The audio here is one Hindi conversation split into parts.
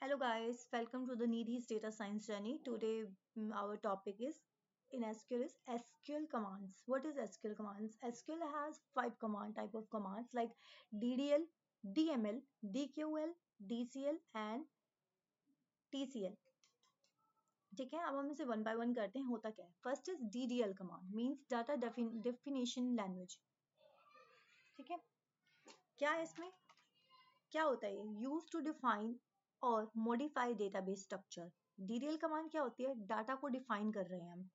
Hello guys, welcome to the Needy's Data Science journey. Today our topic is in SQL is SQL commands. What is SQL commands? SQL has five command type of commands like DDL, DML, DQL, DCL and TCL. ठीक है, अब हम इसे वन बाय वन करते हैं. होता क्या है? First is DDL command means data definition language. ठीक है, क्या है इसमें? क्या होता है? यूज टू डिफाइन और modify database structure. DDL command क्या होती है? डाटा को डिफाइन कर रहे हैं हम,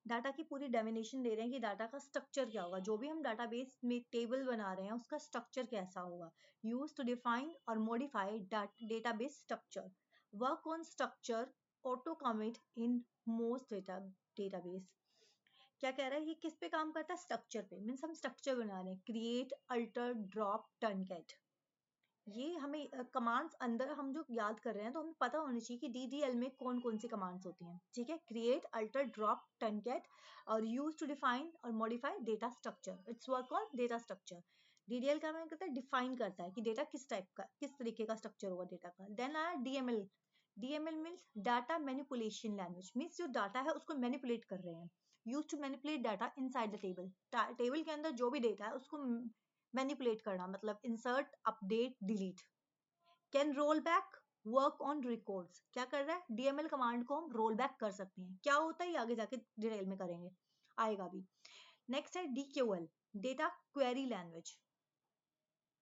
डाटा की पूरी डेफिनेशन दे रहे हैं कि डाटा का स्ट्रक्चर क्या होगा. जो भी हम डाटाबेस में टेबल बना रहे हैं उसका स्ट्रक्चर कैसा होगा. यूज टू डिफाइन और modify database structure. Work on structure auto commit in most database. क्या कह रहा है? ये किस पे काम करता है? स्ट्रक्चर पे. मीन्स हम स्ट्रक्चर बना रहे हैं. Create, alter, drop, truncate. ये हमें कमांड्स अंदर हम जो याद कर रहे हैं तो हमें पता होनी चाहिए कि डीडीएल में कौन कौन सी कमांड्स होती हैं. ठीक है, क्रिएट, अल्टर, ड्रॉप, टर्नकेट और यूज टू डिफाइन और modify data structure. It's work on data structure. DDL का मैं कहता है डिफाइन करता है कि डेटा किस टाइप का, किस तरीके का स्ट्रक्चर होगा डेटा का. देन आया DML. DML means data manipulation language. Means जो डाटा है उसको मैनिपुलेट कर रहे हैं. Use to manipulate data inside the table. Table के अंदर जो भी डेटा है उसको मैनिपुलेट करना, मतलब insert, update, delete. Can roll back, work on records. क्या कर रहा है? डीएमएल कमांड को हम रोल बैक कर सकते हैं. क्या होता है ये आगे जाके डिटेल में करेंगे, आएगा भी. नेक्स्ट है DQL, data query language.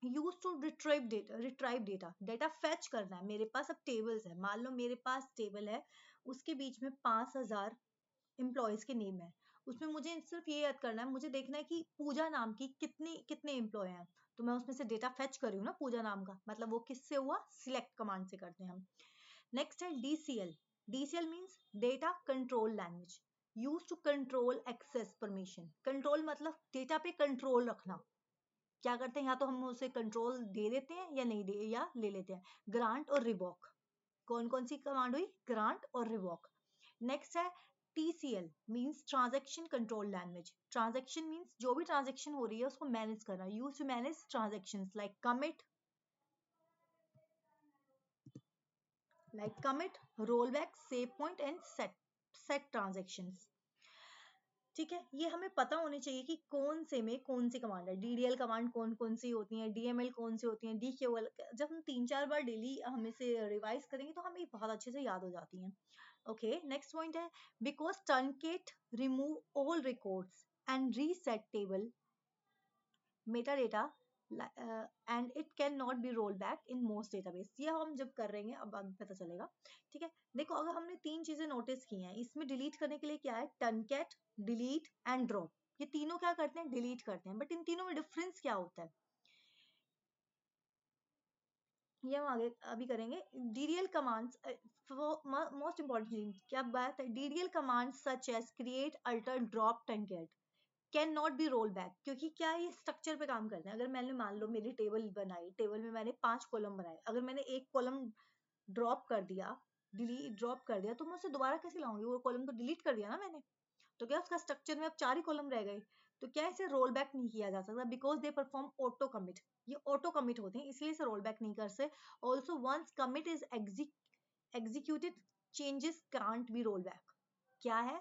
Use to retrieve data. Data fetch करना है. मेरे पास अब टेबल्स है, मान लो मेरे पास टेबल है, उसके बीच में 5000 एम्प्लॉयज के नेम है. उसमें मुझे सिर्फ ये याद करना है, मुझे देखना है कि पूजा नाम की कितने कितने एम्प्लॉय हैं. तो मैं उसमें से डेटा फेच कर रही हूँ ना पूजा नाम का, मतलब वो किससे हुआ? सिलेक्ट कमांड से करते हैं हम. नेक्स्ट है DCL. DCL means data control language. Use to control access permission. Control मतलब डेटा पे कंट्रोल रखना. क्या करते हैं? या तो हम उसे कंट्रोल दे देते हैं या नहीं दे, या ले लेते हैं. ग्रांट और रिवॉक. कौन कौन सी कमांड हुई? ग्रांट और रिवॉक. नेक्स्ट है TCL means transaction control language. Transaction means जो भी ट्रांजैक्शन हो रही है उसको मैनेज करना. Use to manage transactions like commit, rollback, save point and set transactions. ठीक है, ये हमें पता होनी चाहिए कि कौन से में कौन सी कमांड है. डीडीएल कमांड कौन कौन सी होती है, डीएमएल कौन सी होती है, डीक्यूएल. जब हम 3-4 बार डेली हम इसे रिवाइज करेंगे तो हमें बहुत अच्छे से याद हो जाती हैं. ओके, नेक्स्ट पॉइंट है because truncate remove all records and reset table meta data and it can not be roll back in most database. ये हम जब कर रहे हैं अब पता चलेगा. ठीक है, देखो अगर हमने 3 चीजें नोटिस की हैं, इसमें डिलीट करने के लिए क्या है? टर्नकेट, डिलीट एंड ड्रॉप. ये तीनों क्या करते हैं? डिलीट करते हैं. बट इन तीनों में डिफरेंस क्या होता है ये हम आगे अभी करेंगे. डीडीएल कमांड्स, मोस्ट इंपॉर्टेंट क्या बात है? DDL commands such as create, alter, drop, truncate can not be roll back. क्योंकि क्या ये स्ट्रक्चर पे काम करते हैं. अगर मैंने मान लो मेरी टेबल बनाई, टेबल में मैंने 5 कॉलम बनाए, अगर मैंने एक कॉलम ड्रॉप कर दिया, डिलीट ड्रॉप कर दिया, तो मैं उसे दोबारा कैसे लाऊंगी? वो कॉलम तो डिलीट कर दिया ना मैंने. तो क्या उसका स्ट्रक्चर में अब 4 ही कॉलम रह गए. तो क्या इसे रोल बैक नहीं किया जा सकता? Because they perform auto commit. ये ऑटो कमिट होते हैं इसलिए इसे रोल बैक नहीं कर सकते. Also once commit is executed, changes can't be roll back. क्या है?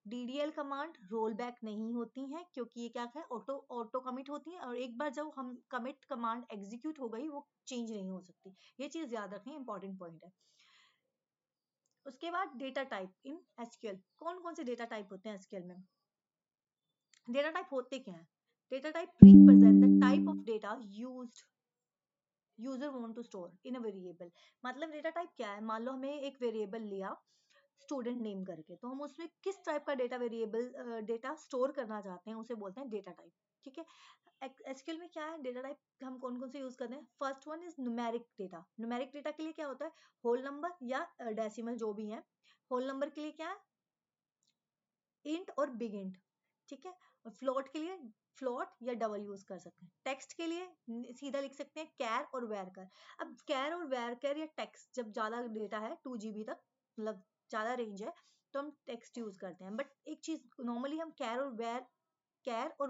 डीडीएल कमांड रोल बैक नहीं होती हैं क्योंकि ये क्या है? ऑटो ऑटो कमिट होती है. और एक बार जब हम कमिट कमांड एग्जीक्यूट हो गई वो चेंज नहीं हो सकती. ये चीज याद रखनी, इंपॉर्टेंट पॉइंट है. उसके बाद डेटा टाइप इन एसक्यूएल. कौन कौन से डेटा टाइप होते हैं एसक्यूएल में? डेटा टाइप होते क्या हैं? Data type represent the type of data used user want to store in a variable. मतलब डेटा टाइप क्या है? मान लो हमें एक वेरिएबल लिया स्टूडेंट नेम करके, तो हम उसमें किस टाइप का डेटा वेरिएबल डेटा स्टोर करना चाहते हैं उसे बोलते हैं डेटा टाइप. ठीक है, एसक्यूएल में क्या है? डेटा टाइप हम कौन कौन से यूज करते हैं? First one is numeric data. Numeric data के लिए क्या होता है? होल नंबर या डेसिमल जो भी है. होल नंबर के लिए क्या है? इंट और बिग इंट. ठीक है, और फ्लोट के लिए फ्लोट या डबल यूज कर सकते हैं. टेक्स्ट के लिए सीधा लिख सकते हैं कैर और वेर कर. अब कैर और वेर कर या टेक्स्ट, जब ज्यादा डेटा है 2 GB तक, मतलब ज्यादा रेंज है, तो हम टेक्स्ट यूज करते हैं. बट एक चीज नॉर्मली हम कैर और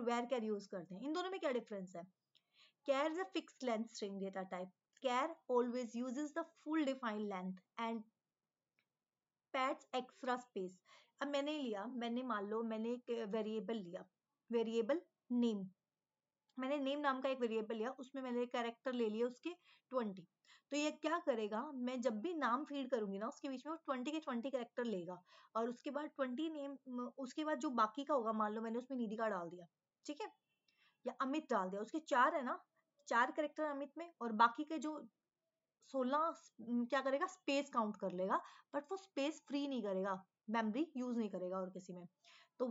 वेर कैर यूज करते हैं. इन दोनों में क्या डिफरेंस है? Char is a fixed length string data type. char always uses the full defined length and pads extra space. अब मैंने मान लो मैंने एक वेरिएबल लिया, वेरिएबल नेम, मैंने नेम नाम का एक वेरिएबल लिया, उसमें मैंने कैरेक्टर ले लिए उसके 20। तो ये क्या करेगा, मैं जब भी नाम फीड करूंगी ना उसके बीच में वो 20 के 20 कैरेक्टर लेगा, और उसके बाद 20 नेम, उसके बाद जो बाकी का होगा, मान लो मैंने उसमें निधि का डाल दिया, ठीक है, या अमित डाल दिया, उसके 4 है ना, 4 कैरेक्टर अमित में, और बाकी के जो 16 क्या करेगा, स्पेस काउंट कर लेगा, बट वो स्पेस फ्री नहीं करेगा, मेमोरी यूज नहीं करेगा और किसी में। तो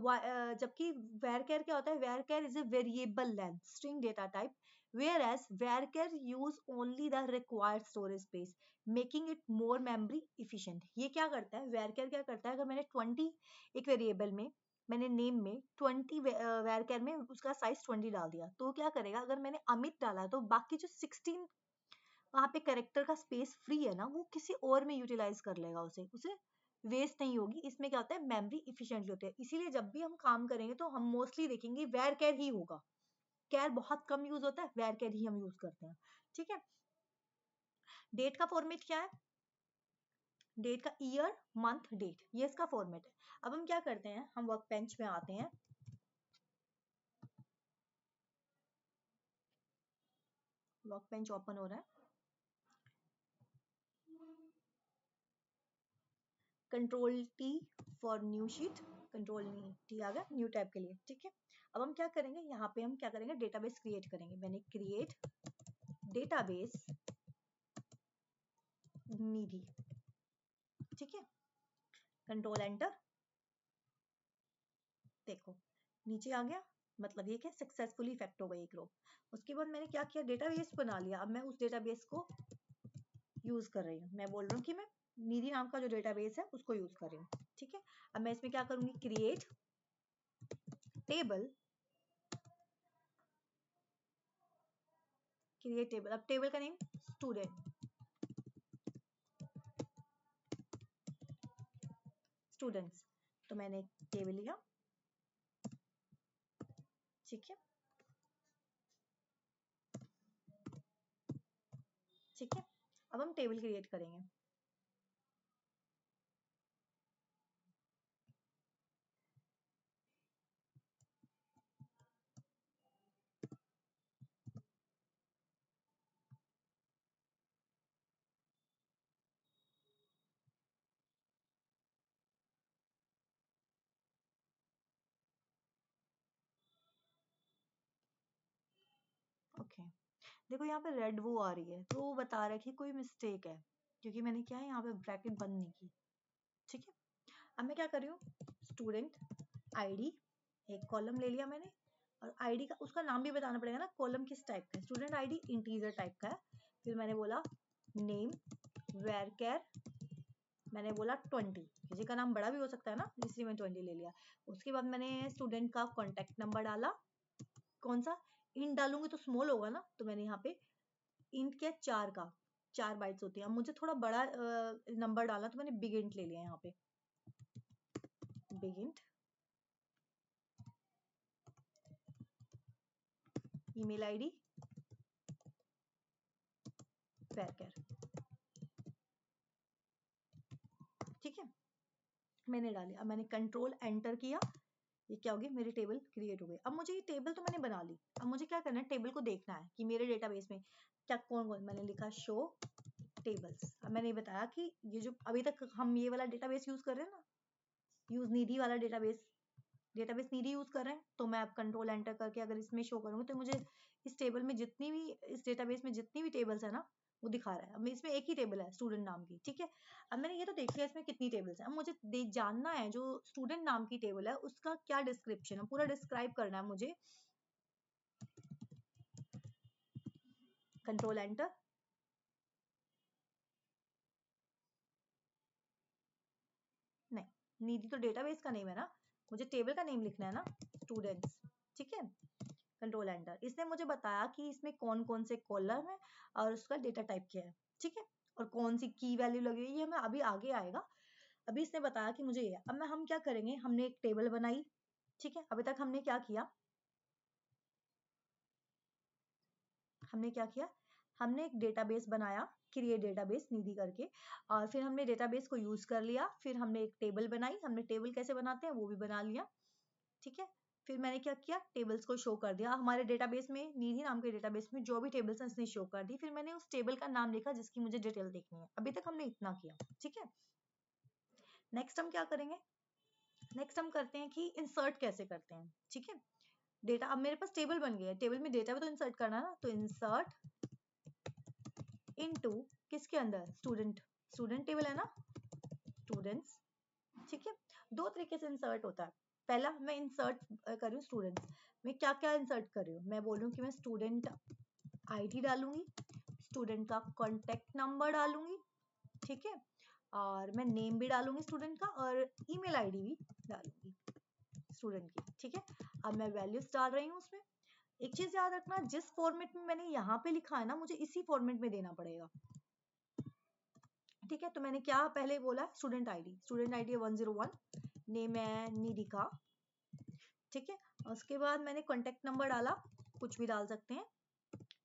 जबकि varchar क्या होता है, varchar is a variable length string data type, whereas varchar use only the required storage space making it more memory efficient। ये क्या करता है, varchar क्या करता है, अगर मैंने 20 एक वेरिएबल में, मैंने नेम में 20 varchar में उसका साइज 20 डाल दिया, तो क्या करेगा, अगर मैंने अमित डाला तो बाकी जो 16 वहां पे करेक्टर का स्पेस फ्री है ना, वो किसी और में यूटिलाइज कर लेगा, उसे वेस्ट नहीं होगी। इसमें क्या होता है, मेमोरी इफिशिएंटली होती है। इसीलिए जब भी हम काम करेंगे तो हम मोस्टली देखेंगे वेर कैर ही होगा, कैर बहुत कम यूज होता है, वेर कैर ही हम यूज करते हैं, ठीक है। डेट का फॉर्मेट क्या है, डेट का ईयर मंथ डेट, ये इसका फॉर्मेट है। अब हम क्या करते हैं, हम वर्क बेंच में आते हैं, वर्क बेंच ओपन हो रहा है, control T for new sheet, control T आ गया न्यू टैब के लिए, ठीक है। अब हम क्या करेंगे, यहाँ पे हम क्या करेंगे, डेटाबेस क्रिएट करेंगे। मैंने क्रिएट डेटाबेस निधि, ठीक है, कंट्रोल एंटर, देखो नीचे आ गया, मतलब ये क्या, सक्सेसफुली इफेक्ट हो गई एक रो। उसके बाद मैंने क्या किया, डेटाबेस बना लिया। अब मैं उस डेटाबेस को यूज कर रही हूँ, मैं बोल रही हूँ कि मैं निधि नाम का जो डेटाबेस है उसको यूज कर रही हूँ, ठीक है। अब मैं इसमें क्या करूंगी, क्रिएट टेबल, क्रिएट टेबल, अब टेबल का नेम स्टूडेंट, स्टूडेंट्स, तो मैंने एक टेबल लिया, ठीक है, ठीक है। अब हम टेबल क्रिएट करेंगे, ओके। देखो यहाँ पे रेड वो आ रही है, तो वो बता रहा है कि कोई मिस्टेक है, क्योंकि मैंने क्या है यहाँ पे ब्रैकेट बंद नहीं की, ठीक है। अब मैं क्या कर रही हूँ, स्टूडेंट आईडी, एक कॉलम ले लिया मैंने, और आईडी का उसका नाम भी बताना पड़ेगा ना, कॉलम किस टाइप का है, स्टूडेंट आईडी इंटीजर टाइप का है। फिर मैंने बोला नेम वेर कैर, मैंने बोला 20, किसी का नाम बड़ा भी हो सकता है ना, इसलिए मैंने 20 ले लिया। उसके बाद मैंने स्टूडेंट का कॉन्टेक्ट नंबर डाला, कौन सा, इंट डालूंगी तो स्मॉल होगा ना, तो मैंने यहाँ पे इंट के 4 का, 4 बाइट्स होती है। अब मुझे थोड़ा बड़ा नंबर डालना, तो मैंने बिग इंट ले लिया यहाँ पे, बिग इंट, ईमेल आईडी वेरकेर, ठीक है, मैंने डाली। अब मैंने कंट्रोल एंटर किया, ये क्या हो गया, मेरी टेबल क्रिएट हो गई। अब मुझे ये टेबल तो मैंने बना ली, अब मुझे क्या करना है, टेबल को देखना है कि मेरे डेटाबेस में क्या कौन कौन, मैंने लिखा शो टेबल्स। अब मैंने बताया कि ये जो अभी तक हम ये वाला डेटाबेस यूज कर रहे हैं ना, यूज निधि वाला डेटाबेस, डेटाबेस निधि यूज कर रहे हैं, तो मैं अब कंट्रोल एंटर करके अगर इसमें शो करूंगी तो मुझे इस टेबल में जितनी भी, इस डेटाबेस में जितनी भी टेबल्स है ना, वो दिखा रहा है। अब इसमें एक ही टेबल है स्टूडेंट नाम की, ठीक है। अब मैंने ये तो देख लिया इसमें कितनी टेबल्स है, अब मुझे जानना है जो स्टूडेंट नाम की टेबल है उसका क्या डिस्क्रिप्शन है, पूरा डिस्क्राइब करना है मुझे। कंट्रोल एंटर, नहीं निधि तो डेटाबेस का नेम है ना, मुझे टेबल का नेम लिखना है ना, स्टूडेंट्स, ठीक है। कंट्रोल एंटर, इसने मुझे बताया कि इसमें कौन कौन से कॉलम है और उसका डेटा टाइप क्या है, ठीक है, और कौन सी की वैल्यू लगेगी, ये हमें अभी आगे आएगा। अभी इसने बताया कि मुझे ये, अब मैं हम क्या करेंगे, हमने एक टेबल बनाई, ठीक है। अभी तक हमने क्या किया, हमने क्या किया, हमने एक डेटाबेस बनाया, क्रिएट डेटाबेस निधि करके, और फिर हमने डेटाबेस को यूज कर लिया, फिर हमने एक टेबल बनाई, हमने टेबल कैसे बनाते हैं वो भी बना लिया, ठीक है। फिर मैंने क्या किया, टेबल्स को शो कर दिया हमारे डेटाबेस में, निधि नाम के डेटाबेस में जो भी टेबल्स हैं इसने शो कर दी। फिर मैंने उस टेबल का नाम लिखा जिसकी मुझे डिटेल देखनी है। अभी तक हमने इतना किया, ठीक है। नेक्स्ट हम क्या करेंगे, नेक्स्ट हम करते हैं कि इंसर्ट कैसे करते हैं, ठीक है। डेटा, अब मेरे पास टेबल बन गया है, टेबल में डेटा भी तो इंसर्ट करना है ना, तो इंसर्ट इनटू किसके अंदर, स्टूडेंट, स्टूडेंट टेबल है ना, स्टूडेंट्स, ठीक है। दो तरीके से इंसर्ट होता है। पहला मैं इंसर्ट कर रही हूँ स्टूडेंट्स, मैं क्या क्या इंसर्ट कर रही हूँ, मैं बोल रही हूँ कि मैं स्टूडेंट आईडी डालूंगी, स्टूडेंट का कॉन्टेक्ट नंबर डालूंगी, ठीक है, और मैं नेम भी डालूंगी स्टूडेंट का, और ईमेल आईडी भी डालूंगी स्टूडेंट की, ठीक है। अब मैं वैल्यूज डाल रही हूँ उसमें। एक चीज याद रखना, जिस फॉर्मेट में मैंने यहाँ पे लिखा है ना, मुझे इसी फॉर्मेट में देना पड़ेगा, ठीक है। तो मैंने क्या पहले बोला, student ID, student ID 101, name है निधिका, ठीक है। उसके बाद मैंने कॉन्टेक्ट नंबर डाला, कुछ भी डाल सकते हैं,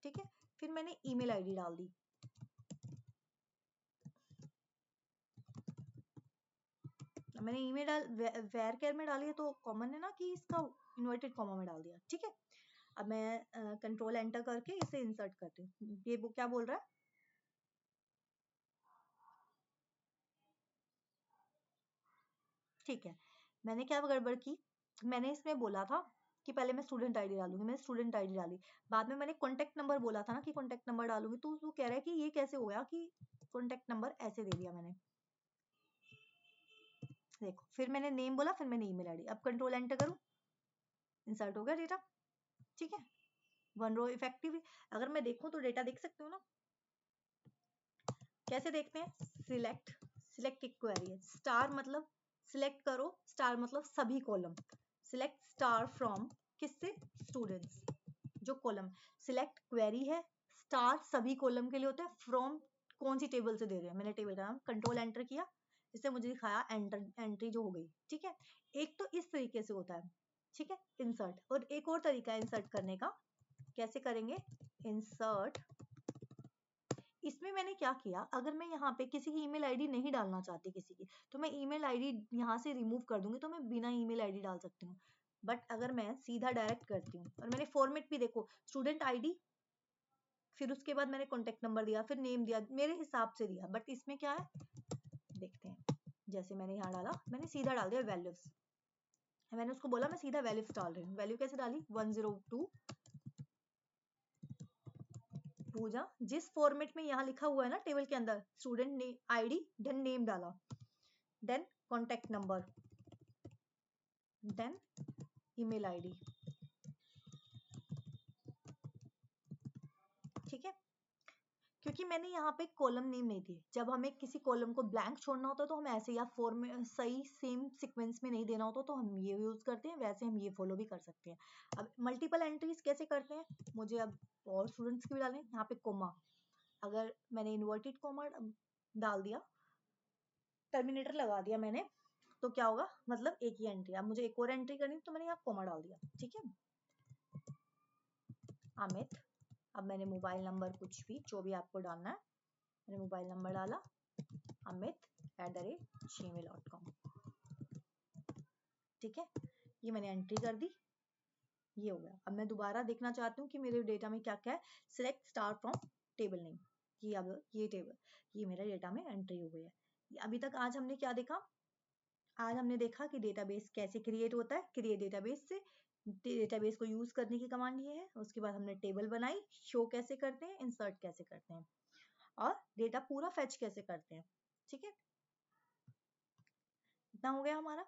ठीक है। फिर मैंने ईमेल आईडी डाल दी, मैंने ईमेल डाल वेर केयर में डाली है तो कॉमन है ना कि इसका इन्वर्टेड कॉमा में डाल दिया, ठीक है। अब मैं कंट्रोल एंटर करके इसे इंसर्ट करती हूँ। ये वो क्या बोल रहा है, ठीक है। मैंने क्या गड़बड़ की, मैंने इसमें बोला था कि पहले मैं स्टूडेंट आईडी डालूंगी, मैंने स्टूडेंट आईडी डाली, बाद में मैंने कॉन्टेक्ट नंबर बोला था ना कि कॉन्टेक्ट नंबर डालूंगी, तो वो कह रहा है कि ये कैसे हो गया कि कॉन्टेक्ट नंबर ऐसे दे दिया मैंने, देखो। फिर मैंने नेम बोला, फिर मैंने ईमेल आईडी, अब कंट्रोल एंटर करूं, इंसर्ट हो गया डेटा, ठीक है। One row effective. अगर मैं देखूं तो डेटा देख सकते हो ना, कैसे देखते हैं, सिलेक्ट, सिलेक्ट एक क्वेरी है, स्टार मतलब सिलेक्ट करो, स्टार मतलब सभी कॉलम, सिलेक्ट स्टार फ्रॉम किससे, स्टूडेंट्स, जो कॉलम, सिलेक्ट क्वेरी है, स्टार सभी कॉलम के लिए होता है, फ्रॉम कौन सी टेबल से दे रहे हैं, मैंने टेबल का नाम कंट्रोल एंटर किया, इससे मुझे दिखाया एंटर, एंट्री जो हो गई, ठीक है। एक तो इस तरीके से होता है, ठीक है, इंसर्ट। और एक और तरीका है इंसर्ट करने का, कैसे करेंगे, इंसर्ट, इसमें मैंने क्या किया, अगर मैं यहाँ पे किसी की ईमेल आईडी नहीं डालना चाहती किसी की, तो मैं ईमेल आईडी यहाँ से रिमूव कर दूंगी, तो मैं बिना ईमेल आईडी डाल सकती हूँ। बट अगर मैं सीधा डायरेक्ट करती हूँ, और मैंने फॉर्मेट भी देखो, स्टूडेंट आईडी, फिर उसके बाद मैंने कॉन्टेक्ट नंबर दिया, फिर नेम दिया, मेरे हिसाब से दिया, बट इसमें क्या है देखते हैं। जैसे मैंने यहाँ डाला, मैंने सीधा डाल दिया वैल्यूज, मैंने उसको बोला मैं सीधा वैल्यूज डाल रही हूँ, वैल्यू कैसे डाली, 102 पूजा, जिस फॉर्मेट में यहाँ लिखा हुआ है ना टेबल के अंदर, स्टूडेंट ने आईडी देन नेम डाला, then contact number, then email ID, ठीक है। क्योंकि मैंने यहाँ पे कॉलम नेम नहीं दिए, जब हमें किसी कॉलम को ब्लैंक छोड़ना होता है तो हम ऐसे, या फॉर्म में सही सेम सीक्वेंस में नहीं देना होता तो हम ये यूज करते हैं, वैसे हम ये फॉलो भी कर सकते हैं। अब मल्टीपल एंट्रीज कैसे करते हैं, मुझे अब और स्टूडेंट्स की भी डालें, यहाँ पे कोमा, अगर मैंने इन्वर्टेड कोमा डाल दिया, टर्मिनेटर लगा दिया मैंने, तो क्या होगा, मतलब एक ही एंट्री, अब मुझे एक और एंट्री करनी तो मैंने यहाँ कोमा डाल दिया, ठीक है। अमित, अब मैंने मोबाइल नंबर कुछ भी जो भी आपको डालना है, मैंने मोबाइल नंबर डाला, amit@gmail.com, ठीक है। ये मैंने एंट्री कर दी, ये हो गया। अब मैं दोबारा देखना चाहती हूँ कि मेरे डेटा में क्या क्या है, select star from table name, ये अब ये टेबल, ये मेरे डेटा में एंट्री हो गई है। अभी तक आज हमने क्या देखा, आज हमने देखा कि डेटाबेस कैसे क्रिएट होता है, क्रिएट डेटाबेस से, डेटाबेस को यूज करने की कमांड ये है। उसके बाद हमने टेबल बनाई, शो कैसे करते हैं, इंसर्ट कैसे करते हैं, और डेटा पूरा फेच कैसे करते हैं, ठीक है। इतना हो गया हमारा।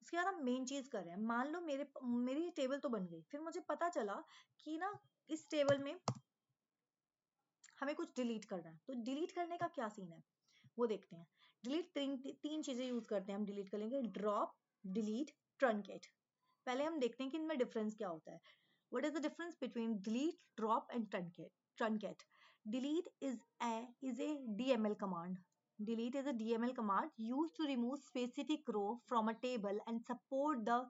उसके बाद हम मेन चीज कर रहे हैं, मान लो मेरी टेबल तो बन गई, फिर मुझे पता चला कि ना इस टेबल में हमें कुछ डिलीट करना है, तो डिलीट करने का क्या सीन है वो देखते हैं। डिलीट तीन चीजें यूज करते हैं हम डिलीट करेंगे, ड्रॉप, डिलीट, ट्रंकेट। पहले हम देखते हैं कि इनमें डिफरेंस क्या होता है। What is the difference between delete, drop and truncate? Delete is a DML command. Delete is a DML command used to remove specific row from a table and support the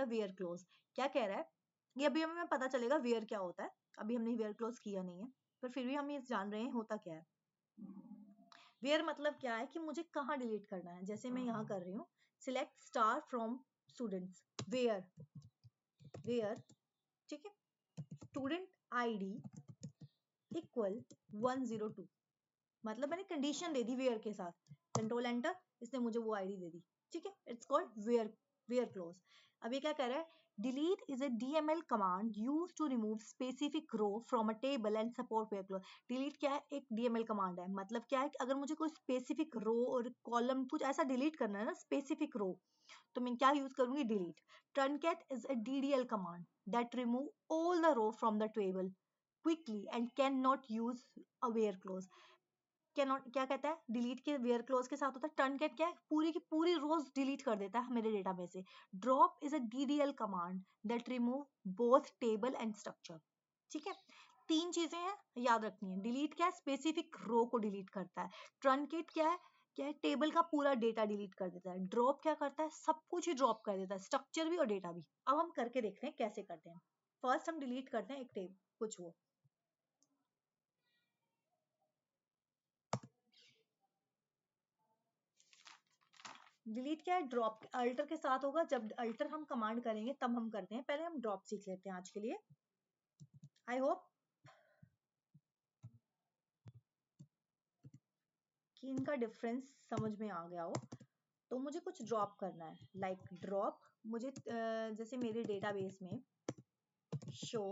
where clause. क्या कह रहा है, ये अभी हमें पता चलेगा वेयर क्या होता है, अभी हमने वेयर क्लोज किया नहीं है, पर फिर भी हम ये जान रहे हैं होता क्या है। वेयर मतलब क्या है कि मुझे कहाँ डिलीट करना है, जैसे मैं यहाँ कर रही हूँ select star from students, where where, ठीक है, स्टूडेंट आईडी इक्वल 102, मतलब मैंने कंडीशन दे दी वेयर के साथ, कंट्रोल एंटर, इसने मुझे वो आईडी दे दी, ठीक है, it's called where where clause. अब ये क्या कह रहा है, delete is a dml command used to remove specific row from a table and support where close। delete क्या है, एक dml कमांड है, मतलब क्या है कि अगर मुझे कोई स्पेसिफिक रो और कॉलम कुछ ऐसा डिलीट करना है ना, स्पेसिफिक रो, तो मैं क्या यूज करूंगी, delete. truncat is a ddl command that remove all the row from the table quickly and cannot use a where clause। क्या नॉट क्या कहता है, डिलीट के वेयर क्लोज के साथ होता है टर्नकेट, क्या है पूरी की पूरी रोज डिलीट कर देता है मेरे डेटा में से। Drop is a DDL command that remove both table and structure, ठीक है, तीन चीजें हैं याद रखनी है। डिलीट क्या है, स्पेसिफिक रो को डिलीट करता है। ट्रंकेट क्या है टेबल का पूरा डेटा डिलीट कर देता है। ड्रॉप क्या करता है, सब कुछ ही ड्रॉप कर देता है, स्ट्रक्चर भी और डेटा भी। अब हम करके देखते हैं कैसे करते हैं। फर्स्ट हम डिलीट करते हैं एक टेबल कुछ वो, डिलीट क्या है, ड्रॉप अल्टर के साथ होगा, जब अल्टर हम कमांड करेंगे तब हम करते हैं, पहले हम ड्रॉप सीख लेते हैं आज के लिए। आई होप कि इनका डिफरेंस समझ में आ गया हो। तो मुझे कुछ ड्रॉप करना है, लाइक ड्रॉप मुझे जैसे मेरे डेटाबेस में शो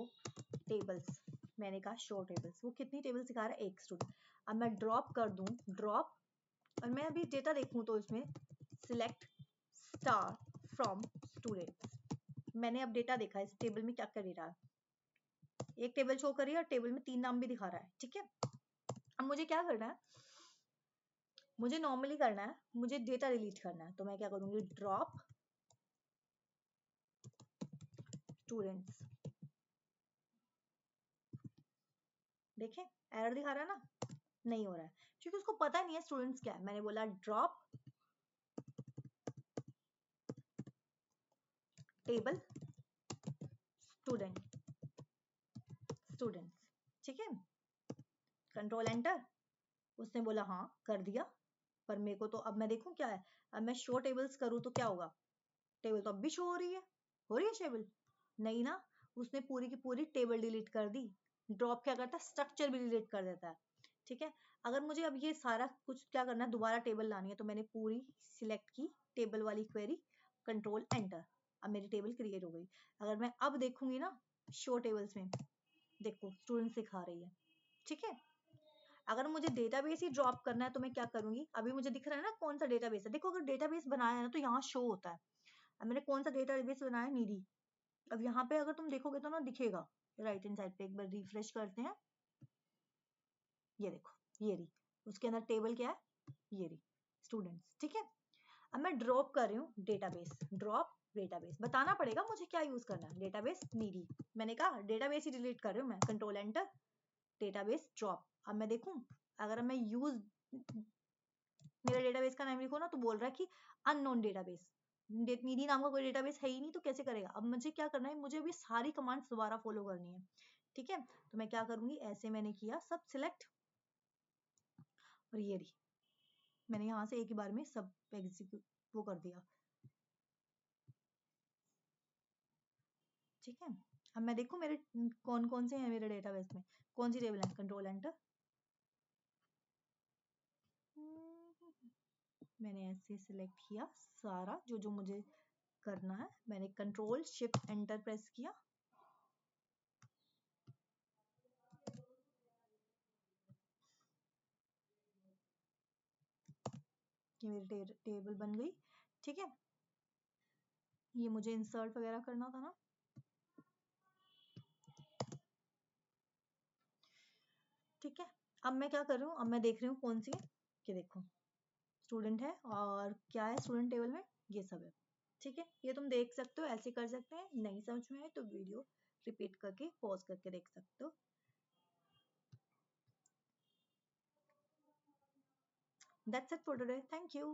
टेबल्स, मैंने कहा शो टेबल्स, वो कितनी टेबल्स दिखा रहा है, एक स्टूडेंट। अब मैं ड्रॉप कर दूं, ड्रॉप, और मैं अभी डेटा देखूं तो इसमें सिलेक्ट स्टार फ्रॉम स्टूडेंट्स, मैंने अब डेटा देखा इस टेबल में क्या क्या डेटा है, एक टेबल शो करी है और टेबल में 3 नाम भी दिखा रहा है, ठीक है। अब मुझे क्या करना है, मुझे नॉर्मली करना है, मुझे डेटा डिलीट करना है, तो मैं क्या करूंगी, ड्रॉप स्टूडेंट्स, देखें एरर दिखा रहा है ना, नहीं हो रहा है क्योंकि उसको पता नहीं है स्टूडेंट्स क्या है। मैंने बोला ड्रॉप टेबल स्टूडेंट स्टूडेंट्स, ठीक है, कंट्रोल एंटर, उसने बोला हाँ कर दिया, पर मेरे को तो अब मैं देखूं क्या है, अब मैं शो टेबल्स करूं तो क्या होगा, टेबल तो अब भी शो हो रही है टेबल, नहीं ना, उसने पूरी की पूरी टेबल डिलीट कर दी। ड्रॉप क्या करता है, स्ट्रक्चर भी डिलीट कर देता है, ठीक है। अगर मुझे अब ये सारा कुछ क्या करना है, दोबारा टेबल लानी है, तो मैंने पूरी सिलेक्ट की टेबल वाली क्वेरी, कंट्रोल एंटर, अब मेरी टेबल क्रिएट हो गई। अगर मैं अब देखूंगी ना शो टेबल्स में, देखो स्टूडेंट्स दिखा रही है, ठीक है। अगर मुझे डेटाबेस ही ड्रॉप करना है तो मैं क्या करूंगी, अभी मुझे दिख रहा है ना कौन सा डेटाबेस है, देखो अगर डेटाबेस बनाया है ना तो यहाँ शो होता है। अब मैंने कौन सा डेटाबेस बनाया, नीडी। अब यहाँ पे अगर तुम देखोगे तो ना दिखेगा राइट हैंड साइड पे, एक बार रिफ्रेश करते हैं, ये देखो ये रही, उसके अंदर टेबल क्या है, ये रही स्टूडेंट्स, ठीक है। अब मैं ड्रॉप कर रही हूँ डेटाबेस, ड्रॉप डेटाबेस, बताना पड़ेगा मुझे क्या यूज करना है, डेटाबेस नीडी, मैंने कहा डेटाबेस ही डिलीट कर रही हूँ मैं, कंट्रोल एंटर, डेटाबेस ड्रॉप। अब मैं देखूं, अगर मैं यूज मेरा डेटाबेस का नाम लिखो ना तो बोल रहा है कि अननोन डेटाबेस, नीडी नाम का कोई डेटाबेस है ही नहीं, तो कैसे करेगा। अब मुझे क्या करना है, मुझे अभी सारी कमांड्स दोबारा फॉलो करनी है, ठीक है। तो मैं क्या करूंगी, ऐसे मैंने किया सब सिलेक्ट, और ये रही, मैंने यहाँ से एक ही बार में सब एग्जीक्यूट वो कर दिया, ठीक है। अब मैं देखूं मेरे कौन कौन से हैं मेरे डेटाबेस में, कौन सी टेबल है, कंट्रोल एंटर, मैंने ऐसे सिलेक्ट किया सारा जो जो मुझे करना है, मैंने कंट्रोल शिफ्ट एंटर प्रेस किया, कि मेरी टेबल बन गई, ठीक है। ये मुझे इंसर्ट वगैरह करना था ना, ठीक है। अब मैं क्या कर रही हूँ, अब मैं देख रही हूँ कौन सी है, कि देखो स्टूडेंट है और क्या है स्टूडेंट टेबल में, ये सब है, ठीक है। ये तुम देख सकते हो, ऐसे कर सकते हैं, नहीं समझ में आए तो वीडियो रिपीट करके पॉज करके देख सकते हो। That's it for today. Thank you.